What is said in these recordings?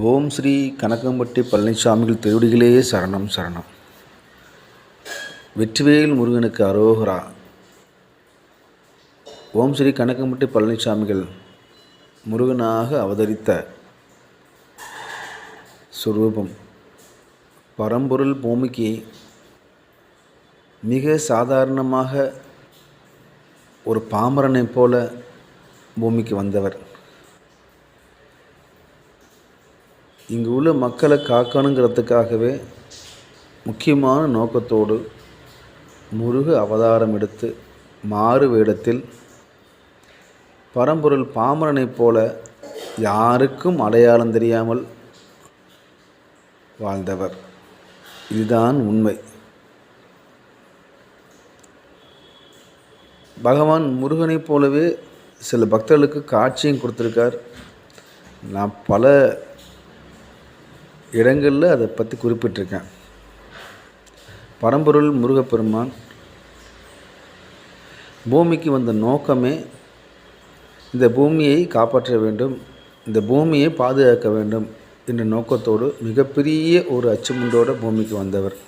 ஓம் ஸ்ரீ கனகம்பட்டி பழனிசாமிகள் திருவடிகளே சரணம் சரணம். வெற்றிவேல் முருகனுக்கு அரோகரா. ஓம் ஸ்ரீ கனகம்பட்டி பழனிசாமிகள் முருகனாக அவதரித்த சுரூபம். பரம்பொருள் பூமிக்கு மிக சாதாரணமாக ஒரு பாமரனை போல பூமிக்கு வந்தவர். இங்கு உள்ள மக்களை காக்கணுங்கிறதுக்காகவே முக்கியமான நோக்கத்தோடு முருக அவதாரம் எடுத்து மாறு வேடத்தில் பரம்பொருள் பாமரனைப் போல யாருக்கும் அடையாளம் தெரியாமல் வாழ்ந்தவர். இதுதான் உண்மை. பகவான் முருகனைப் போலவே சில பக்தர்களுக்கு காட்சியும் கொடுத்துருக்கார். நான் பல இடங்களில் அதை பற்றி குறிப்பிட்டிருக்கேன். பரம்பொருள் முருகப்பெருமான் பூமிக்கு வந்த நோக்கமே இந்த பூமியை காப்பாற்ற வேண்டும், இந்த பூமியை பாதுகாக்க வேண்டும் என்ற நோக்கத்தோடு மிகப்பெரிய ஒரு அச்சுமுண்டோடு பூமிக்கு வந்தவர்.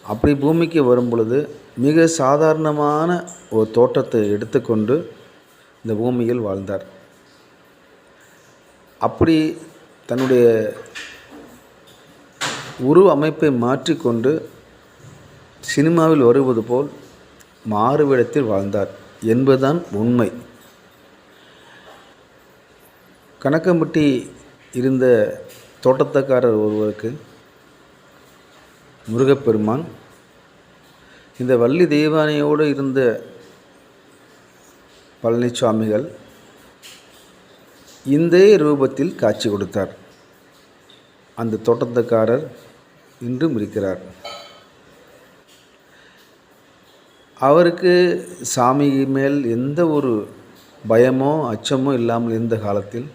அப்படி பூமிக்கு வரும் பொழுது மிக சாதாரணமான ஒரு தோற்றத்தை எடுத்துக்கொண்டு இந்த பூமியில் வாழ்ந்தார். அப்படி தன்னுடைய உருவ அமைப்பை மாற்றிக்கொண்டு சினிமாவில் வருவது போல் மாறுவேடத்தில் வாழ்ந்தார் என்பதுதான் உண்மை. கனகம்பட்டி இருந்த தோட்டத்தக்காரர் ஒருவருக்கு முருகப்பெருமான் இந்த வள்ளி தெய்வானையோடு இருந்த பழனிசாமிகள் இந்த ரூபத்தில் காட்சி கொடுத்தார். அந்த தோட்டத்துக்காரர் இன்றும் இருக்கிறார். அவருக்கு சாமி மேல் எந்த ஒரு பயமோ அச்சமோ இல்லாமல் இருந்த காலத்தில்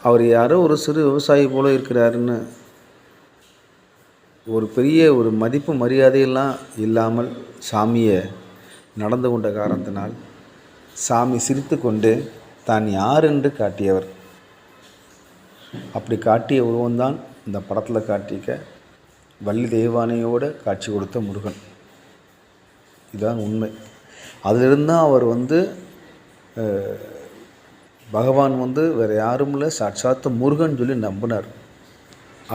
அவர் யாரோ ஒரு சிறு விவசாயி போல இருக்கிறாருன்னு ஒரு பெரிய ஒரு மதிப்பு மரியாதையெல்லாம் இல்லாமல் சாமியை நடந்து கொண்ட காரணத்தினால் சாமி சிரித்து கொண்டு தான் யார் என்று காட்டியவர். அப்படி காட்டிய உருவம்தான் இந்த படத்தில் காட்டிக்க வள்ளி தெய்வானையோடு காட்சி கொடுத்த முருகன். இதுதான் உண்மை. அதிலிருந்து தான் அவர் பகவான் வேறு யாரும் இல்லை, சாட்சாத்த முருகன் சொல்லி நம்பினார்.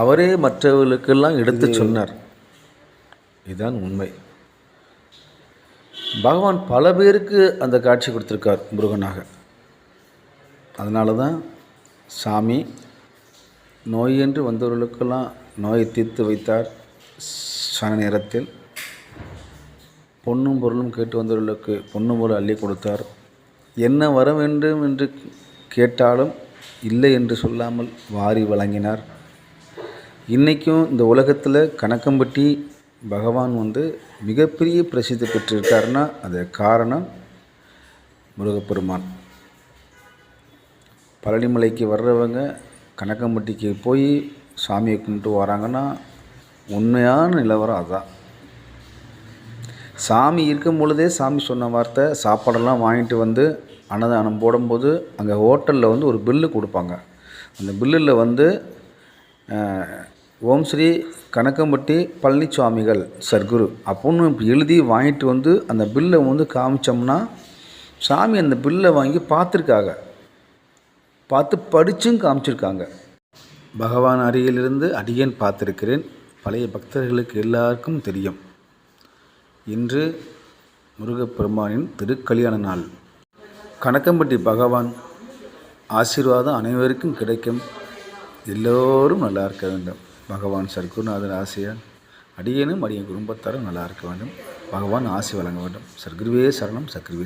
அவரே மற்றவர்களுக்கெல்லாம் எடுத்து சொன்னார். இதுதான் உண்மை. பகவான் பல பேருக்கு அந்த காட்சி கொடுத்துருக்கார் முருகனாக. அதனால தான் சாமி நோய் என்று வந்தவர்களுக்கெல்லாம் நோயை தீர்த்து வைத்தார். சன நேரத்தில் பொன்னும் பொருளும் கேட்டு வந்தவர்களுக்கு பொன்னும் பொருள் அள்ளி கொடுத்தார். என்ன வர வேண்டும் என்று கேட்டாலும் இல்லை என்று சொல்லாமல் வாரி வழங்கினார். இன்றைக்கும் இந்த உலகத்தில் கனகம்பட்டி பகவான் மிகப்பெரிய பிரசித்தி பெற்றிருக்காருன்னா அது காரணம் முருகப்பெருமான். பழனிமலைக்கு வர்றவங்க கனகம்பட்டிக்கு போய் சாமியை கும்பிட்டு வராங்கன்னா உண்மையான நிலவரம் அதுதான். சாமி இருக்கும் பொழுதே சாமி சொன்ன வார்த்தை, சாப்பாடெல்லாம் வாங்கிட்டு அன்னதானம் போடும்போது அங்கே ஹோட்டலில் ஒரு பில்லு கொடுப்பாங்க. அந்த பில்லில் ஓம் ஸ்ரீ கனகம்பட்டி பழனிசாமிகள் சர்க்குரு அப்படின்னு எழுதி வாங்கிட்டு அந்த பில்லை காமிச்சோம்னா சாமி அந்த பில்லை வாங்கி பார்த்துருக்காங்க, பார்த்து படித்தும் காமிச்சிருக்காங்க. பகவான் அருகிலிருந்து அடியேன் பார்த்துருக்கிறேன். பழைய பக்தர்களுக்கு எல்லாருக்கும் தெரியும். இன்று முருகப்பெருமானின் திருக்கல்யாண நாள். கனகம்பட்டி பகவான் ஆசீர்வாதம் அனைவருக்கும் கிடைக்கும். எல்லோரும் நல்லா இருக்க வேண்டும். பகவான் சர்க்குருநாதர் ஆசையால் அடியேனும் அடியேன் குடும்பத்தாரும் நல்லா இருக்க வேண்டும். பகவான் ஆசி வழங்க வேண்டும். சர்க்குருவே சரணம். சர்க்குருவே